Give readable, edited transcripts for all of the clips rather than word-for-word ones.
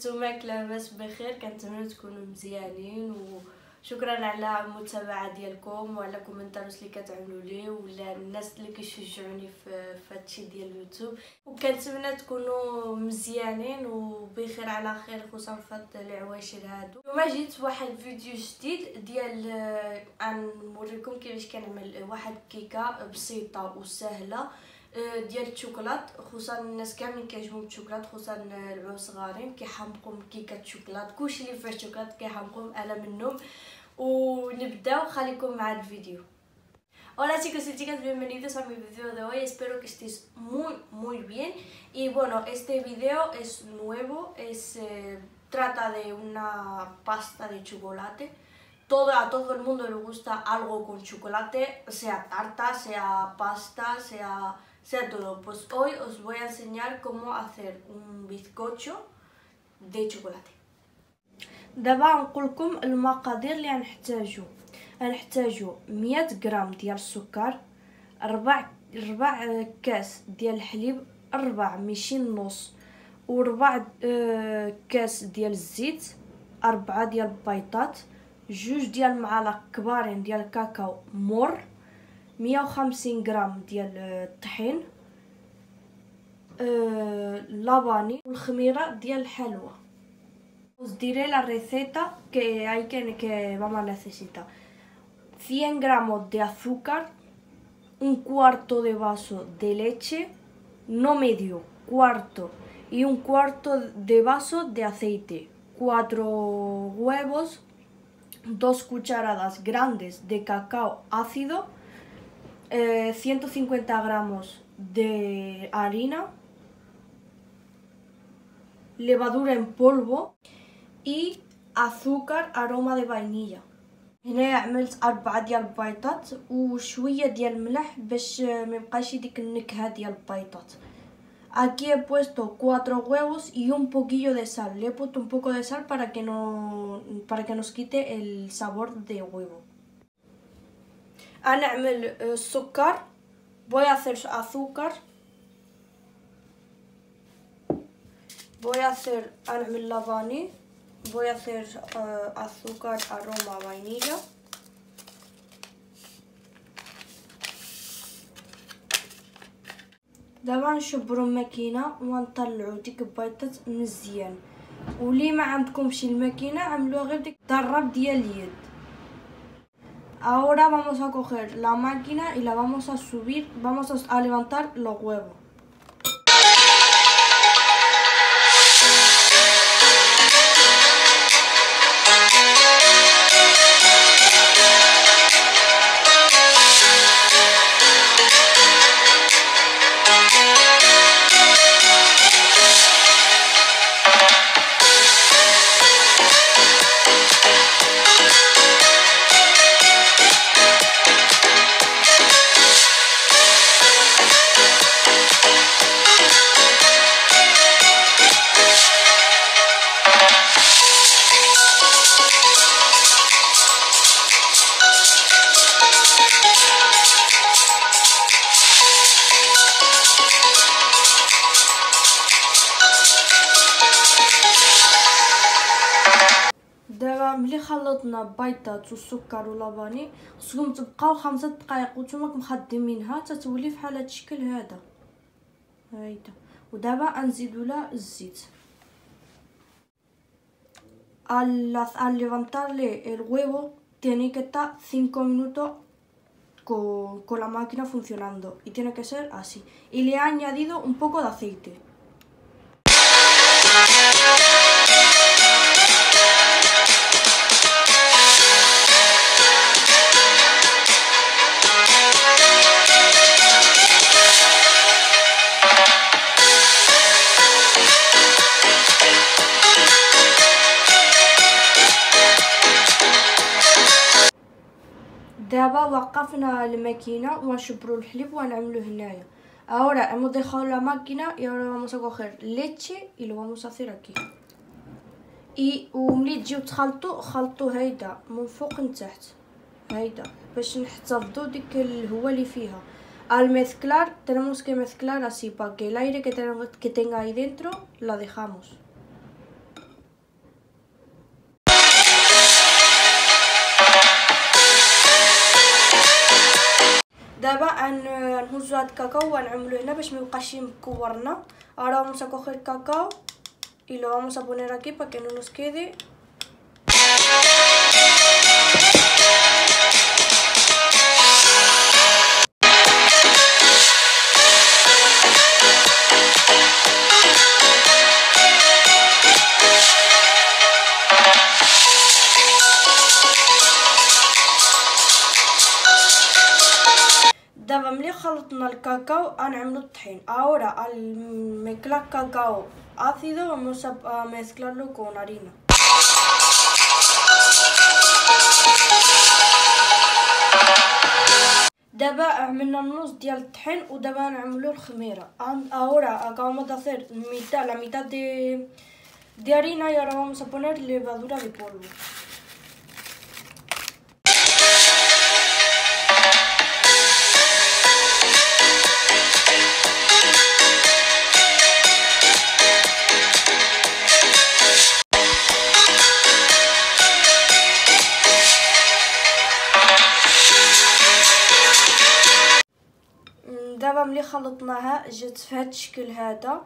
نتوما لاباس بخير، كنتمنى تكونوا مزيانين وشكرا على المتابعه ديالكم وعلى كومنتارات اللي كتعملوا لي ولا الناس اللي كيشجعوني في هادشي ديال اليوتيوب، وكنتمنى تكونوا مزيانين وبخير على خير خصوصا في هاد العواشر هادو. اليوم جيت بواحد الفيديو جديد ديال غنوريكم كيفاش كنعمل واحد كيكه بسيطه وسهله ديال الشوكولات. خصوصا الناس كاملين كيعجبهم الشوكولات، خصوصا العوام صغارين كيحمقوا كيكه الشوكولات، كلشي اللي فيه الشوكولات كيحمقوا، انا منهم. ونبداو، خليكم مع الفيديو. Hola chicos y chicas, bienvenidos a mi video de hoy, espero que estéis muy bien. Y bueno, este video es nuevo, trata de una pasta de chocolate. A todo el mundo le gusta algo con chocolate, sea tarta, sea pasta, sea todo. Pues hoy os voy a enseñar cómo hacer un bizcocho de chocolate. دابا نقول لكم المقادير اللي غنحتاجو 100 غرام ديال السكر، ربع كاس ديال الحليب، 4 ميشين نص، وربع كاس ديال الزيت، 4 ديال البيضات، 2 ديال المعالق كبارين ديال الكاكاو مور، 150 غرام ديال الطحين، لافاني والخميره ديال الحلوى. Os diré la receta que vamos a necesitar. 100 gramos de azúcar, un cuarto de vaso de leche, no medio, cuarto, y un cuarto de vaso de aceite, 4 huevos, 2 cucharadas grandes de cacao ácido, 150 gramos de harina, levadura en polvo y azúcar aroma de vainilla. هنا عملت 4 ديال البيضات وشويه ديال الملح باش ما يبقاش ديك النكهه ديال البيضات. Aquí he puesto 4 huevos y un poquillo de sal. Le he puesto un poco de sal para que nos quite el sabor de huevo. هنعمل السكر. Voy a hacer azúcar. هنعمل لافاني. Voy a hacer azúcar aroma vainilla. دابا نشبرو الماكينه ونطلعو ديك البيضات مزيان. ولي ما عندكمش الماكينه عملوها غير ديك الضرب ديال اليد. Ahora vamos a coger la máquina y la vamos a subir, vamos a levantar los huevos. دابا ملي خلطنا البيضات والسكر واللافاني خصكم تبقاو 5 دقائق وانتوما مخدمينها تتولي فحال هاد الشكل هذا هايدا. ودابا غنزيدو لها الزيت. Al levantarle el huevo tiene que estar 5 minutos con la máquina funcionando y tiene que ser así. Y le he añadido un poco de aceite. دابا وقفنا الماكينه ونشبرو الحليب ونعملو هنايا. Ahora hemos dejado la máquina y ahora vamos a coger leche y lo vamos a hacer aquí. وملي تجيو خلطو هيدا من فوق لتحت هيدا باش نحتفظوا ديك الهواء اللي فيها. Al mezclar tenemos que mezclar así para que el aire que tenga ahí dentro lo dejamos. دابا نهزو هاد الكاكاو ونعملو هنا باش ميبقاش مكورنا. Ahora vamos a coger el cacao y lo vamos a poner aquí para que no nos quede. دابا ملي خلطنا الكاكاو غنعملو الطحين. Ahora al mezclar cacao ácido vamos a mezclarlo con harina. دابا عملنا النص ديال الطحين ودابا نعملو الخميره. Ahora acabamos de hacer la mitad de harina y ahora vamos a poner levadura de polvo. دابا ملي خلطناها جات في هذا الشكل هذا.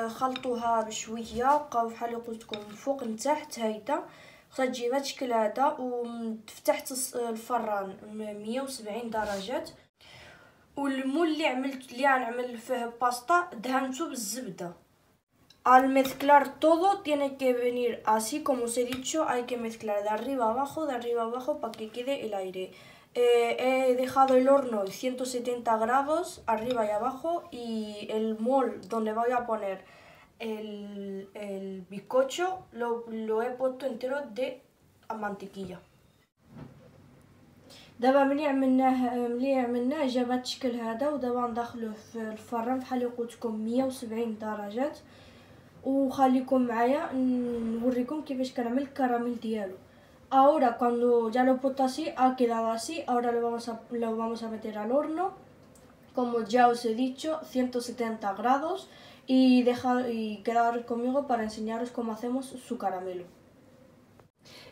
خلطوها بشويه بقاو بحال قلت لكم من فوق لتحت هيدا. خصها تجي بهذا الشكل هذا وفتحت الفران 170 درجات. والمول اللي غنعمل فيه باستا دهنته بالزبده. Al mezclar todo tiene que venir así como os he dicho, hay que mezclar de arriba abajo para que quede el aire. He dejado el horno en 170 grados arriba y abajo y el mol donde voy a poner el bizcocho lo he puesto entero de mantequilla. دابا ملي عملناه جا بهذا الشكل هذا ودابا ندخلوه في الفران بحال قلت لكم 170 درجات. وخليكم معايا نوريكم كيفاش كنعمل الكراميل ديالو. Ahora cuando ya lo he puesto así, ha quedado así. Ahora lo vamos a meter al horno, como ya os he dicho, 170 grados. Y quedaros conmigo para enseñaros cómo hacemos su caramelo.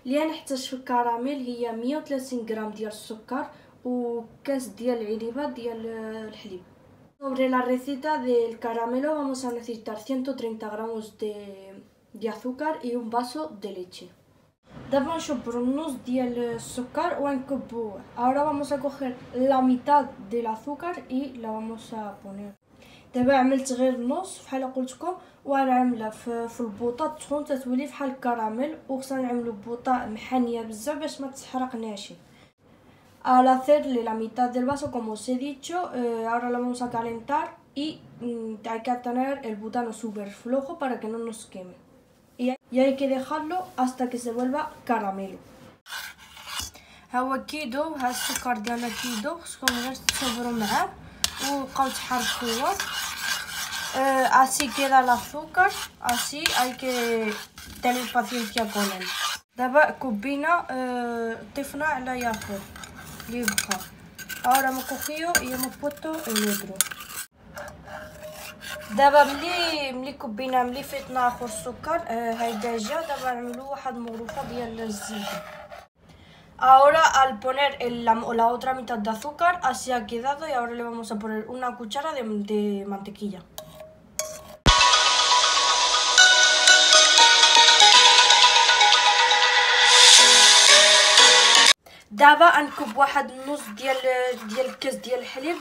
اللي غنحتاج في الكراميل هي 130 غرام ديال السكر وكاس ديال العنبه ديال الحليب. Sobre la receta del caramelo vamos a necesitar 130 gramos de azúcar y un vaso de leche. دابا نشبرو النص ديال السكر ونكبوه. Ahora vamos a coger la mitad del azúcar y la vamos a poner. دابا عملت غير النص بحال قلتلكم وغنعملها في البوطه تسخن تتولي بحال الكراميل. وخصنا نعملو بوطه محنيه بزاف باش ما تحرقناش. Al hacerle la mitad del vaso, como os he dicho, ahora lo vamos a calentar y hay que tener el butano súper flojo para que no nos queme. Y hay que dejarlo hasta que se vuelva caramelo. هو كيدوب ها السكر ديالنا كيدوب. خصكم غير تصبروا معاه وبقاو تحركوه. Así queda el azúcar. Así hay que tener paciencia con él. دابا كبينا طفنا على ياخر اللي بقى. Ahora hemos cogido y hemos puesto el otro. دابا ملي كبينا ملي فيتنا اخر السكر هيدا جا. دابا نعملو واحد مغروفه ديال الزبده. Ahora al poner la otra mitad de azúcar así ha quedado y ahora le vamos a poner una cuchara de mantequilla. دابا غنكب واحد النص ديال الكاس ديال الحليب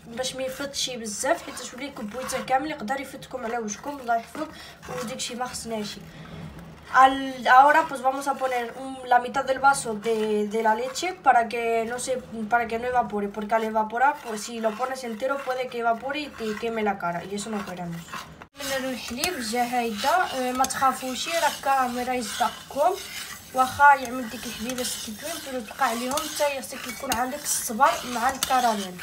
باش ما يفطش بزاف، حيت ولي كبويته كامل يقدر يفطكم على وجهكم. الله يحفظ وداكشي ما خصناش. Ahora pues vamos a poner la mitad del vaso de la leche para que no evapore, porque al evaporar pues si lo pones entero puede que evapore y te queme la cara y eso no queremos. من الحليب جا هيدا. ما تخافوش راه الكاميرا يصدقكم واخا يعمل ديك الحبيبه السكيتوين pero تبقى عليهم حتى خصك يكون عندك الصبر مع الكراميل.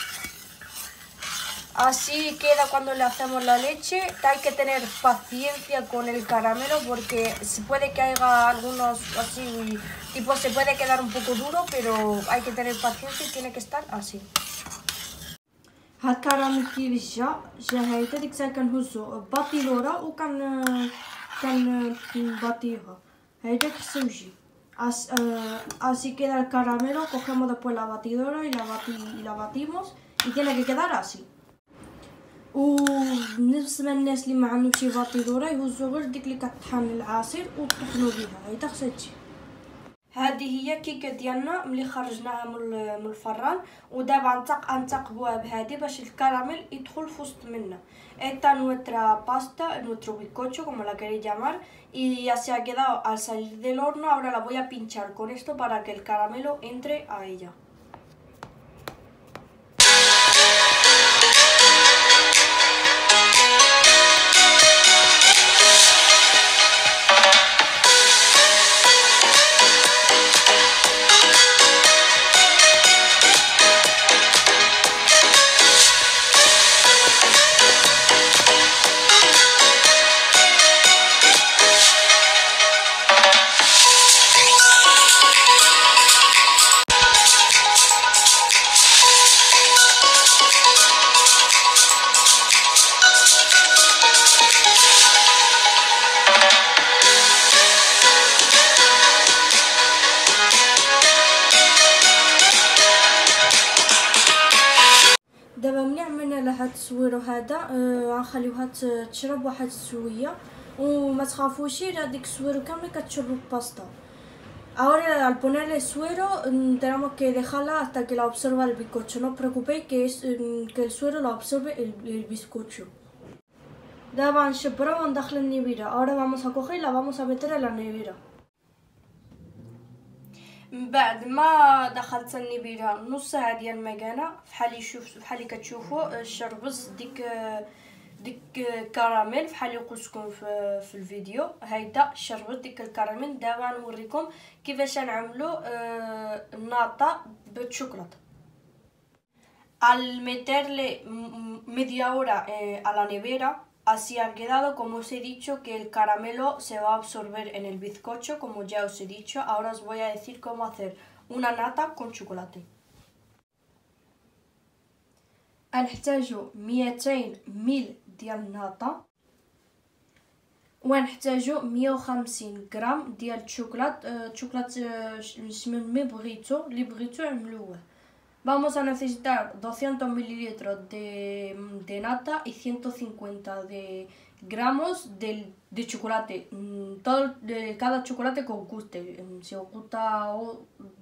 Así queda cuando le hacemos la leche. Hay que tener paciencia con el caramelo porque se puede que haya algunos así, tipo se puede quedar un poco duro, pero hay que tener paciencia y tiene que estar así. هاد الكراميل كيفاش جا هايدا ديك الساعه كنهزو باطيلوره وكان باطيوها هايدا كيسوجي. Así queda el caramelo. Cogemos después la batidora y la batimos y tiene que quedar así. وبالنسبه للناس اللي ما عندهمش شي باطيدوره يهزوا غير ديك اللي كطحن العصير وطحنوا بها هيدا خصها. هذه هي كيكه ديالنا ملي خرجناها من الفران، ودابا نثقبوها بهذه باش الكراميل يدخل في وسط منا. Esta nuestra pasta, nuestro bizcocho, como la queréis llamar, y ya se ha quedado al salir del horno. Ahora la voy a pinchar con esto para que el caramelo entre a ella. دابا ملي عملنا لها هاد التصوير هذا غنخليوها تشرب واحد شويه وما تخافوش راه ديك السويرو كامله كتشرب الباستا. Ahora al ponerle suero tenemos que dejarla hasta que la absorba el bizcocho. No os preocupéis que el suero lo absorbe el bizcocho. دابا نشبرها وندخل النبيره. Ahora vamos a coger y la vamos a meter en la nevera. من بعد ما دخلت النبيره نص ساعه ديال المكانه بحال اللي كتشوفوا الشربز ديك كراميل بحال اللي قلت لكم في الفيديو. هيدا الشربز ديك الكراميل. دابا نوريكم كيفاش نعملوا الناطه بالشوكولاته. Al meterle media hora a la nevera, así ha quedado. Como os he dicho, que el caramelo se va a absorber en el bizcocho, como ya os he dicho. Ahora os voy a decir cómo hacer una nata con chocolate. هنحتاجو 200 ميل ديال الناطه، ونحتاجو 150 غرام ديال الشوكولات من اللي بغيتو عملوه. Vamos a necesitar 200 mililitros de nata y 150 de gramos de chocolate. Cada chocolate que os guste. Si os gusta,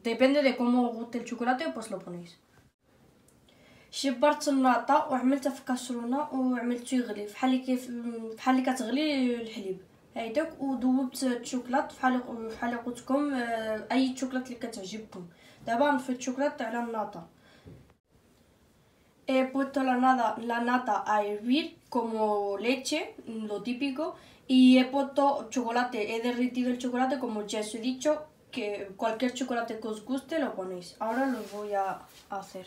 depende de cómo os guste el chocolate, pues lo ponéis. شبرت الناطه وعملتها في كاسرونه وعملته يغلي بحال اللي كتغلي الحليب هيداك، وذوبت الشوكولات بحال قلت لكم اي شوكولات اللي كتعجبكم. دابا نفيت الشوكولات على الناطه. He puesto la nata a hervir como leche, lo típico, y he puesto chocolate. He derretido el chocolate, como ya os he dicho, que cualquier chocolate que os guste lo ponéis. Ahora lo voy a hacer.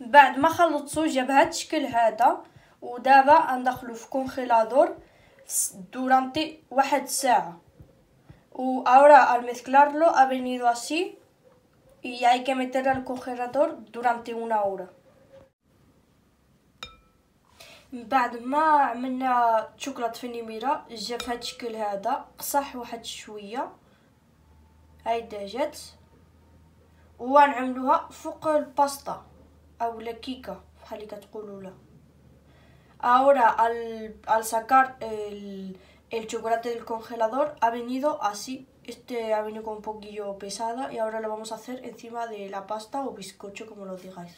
بعد ما خلطتو جا بهذا الشكل هذا، ودابا ندخلو في كونجيلادور durante 1 ساعة. Ahora al mezclarlo ha venido así y hay que meterlo al congelador durante 1 hora. بعد ما عملنا شوكولات في النميره جا في هذا الشكل هذا، قصح واحد شويه هايدا جات، وغنعملوها فوق الباستا او الكيكه بحال اللي كتقولوا لها. Ahora al sacar el chocolate del congelador ha venido así. Ha venido con un poquillo pesada y ahora lo vamos a hacer encima de la pasta o bizcocho, como lo digáis.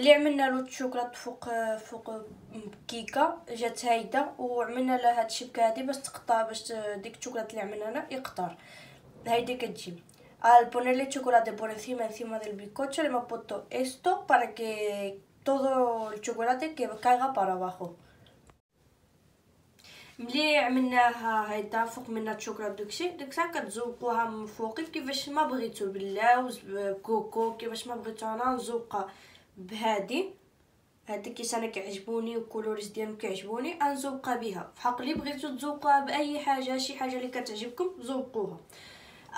ملي عملنا له الشوكولات فوق كيكه جات هايده، وعملنا لها هاد الشبكه هادي باش تقطع، باش ديك الشوكولات اللي عملنا يقطر. هايدي كتجي al ponerle chocolate por encima del bizcocho le hemos puesto esto para que todo el chocolate que caiga para abajo. ملي عملناها هيدا فوق منها الشوكولات داكشي كتزوقوها من فوق كيفاش ما بغيتو، باللوز بكوكو كيفاش ما بغيتو. انا نزوقها بهادي كيس انا كيعجبوني والكولوريز ديالهم كيعجبوني نزوقها بها. فحق بغيتو تزوقوها باي حاجه، شي حاجه اللي كتعجبكم زوقوها.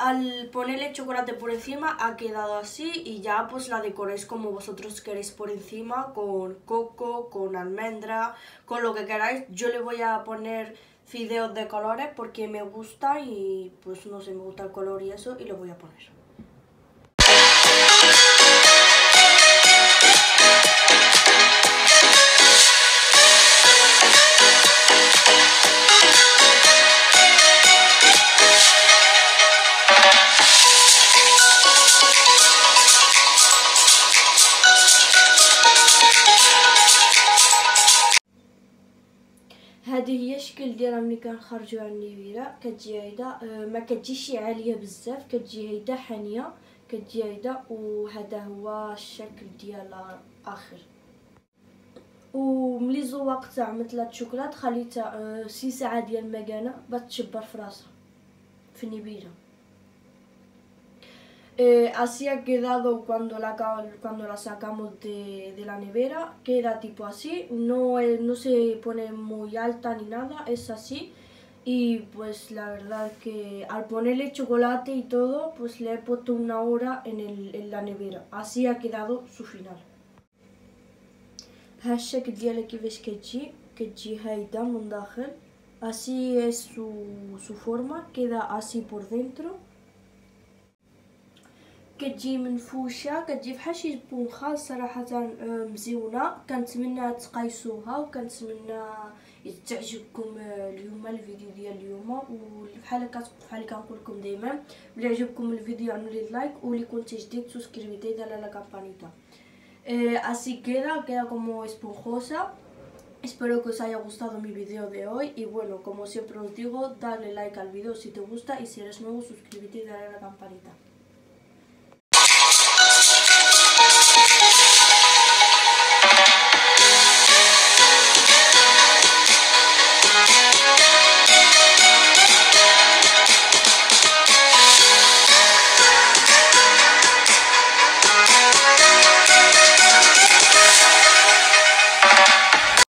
Al ponerle chocolate por encima ha quedado así y ya pues la decoráis como vosotros queréis por encima, con coco, con almendra, con lo que queráis. Yo le voy a poner fideos de colores porque me gusta y pues no sé, me gusta el color y eso, y lo voy a poner. هذه هي الشكل ديالها ملي كنخرجوها على النيفيره. كتجي هيدا ما كتجيش عاليه بزاف، كتجي هيدا حانيه، كتجي هيدا، وهذا هو الشكل ديالها اخر. وملي زوقتها عملت لها الشوكولات خليتها 6 ساعات ديال المكانه باش تشبر في راسها في النيفيره. Así ha quedado cuando la sacamos de la nevera, queda tipo así, no se pone muy alta ni nada, es así. Y pues la verdad es que al ponerle chocolate y todo, pues le he puesto 1 hora en la nevera. Así ha quedado su final. هالشكل ديالها كيفاش كتجي هايدا من داخل. Así es su forma, queda así por dentro. كتجي منفوشه، كتجي بحال شي سبونخه صراحه مزيونه. كنتمنى تقايسوها وكنتمنى تعجبكم اليوم الفيديو ديال اليوم. وبحال كنقول لكم دائما، ملي عجبكم الفيديو عملوا لي لايك، واللي كنتي جديد سوسكريبيتي داله لا campanita. Así queda como esponjosa. Espero que os haya gustado mi vídeo de hoy, y bueno, como siempre os digo, dale like al vídeo si te gusta, y si eres nuevo suscríbete y dale a la campanita.